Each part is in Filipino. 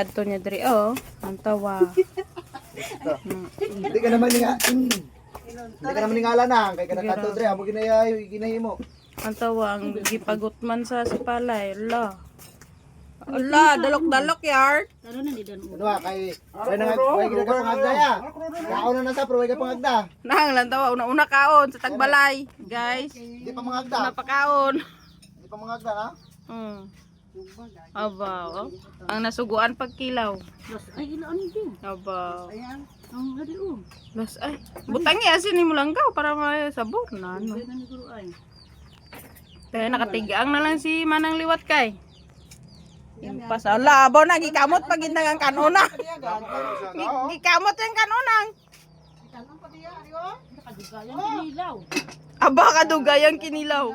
giadto niya diri oh. Ang tawa. Hindi ka naman ningala na. Kaya ka nakato dre. Amo ginahimo. Ang tawa ang gipagutman sa si Palay. Ala, dalok-dalok yard. Ano kay ginagapangagda ya. Kaon na sa pero way ka pangagda. Nang lang tawa una-una kaon sa Tagbalay, guys. Hindi pa mangagda. Napakaon. Hindi pa mangagda ha. Aba, oh. Ang nasuguan pagkilaw. Ay, ilaan din. Aba. Ayan, ang gari o. Las ay. Butangi asin ni mo lang gaw para may sabor na. No? Ay, naniguro ay. Kaya nakatigaang na lang si Manang Liwat kay. Pasala, abo na gikamot pag ang kanuna. Gikamot yung kanunang. Nakadugayang kinilaw. Aba kadugayang kinilaw.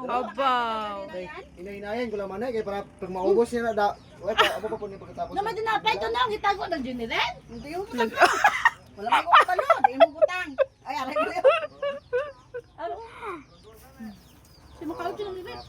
Aba. Hinahinayan ko lang man kay para pag maubos niya na da. Wala pa abo pa po ni pagkatapos. Naman din napay ito na, hitago ng Juniren. Hindi yung butang. Wala may kupalo, hindi mo butang. Ay, aray ko yun. Ano? Si Makao Juniren.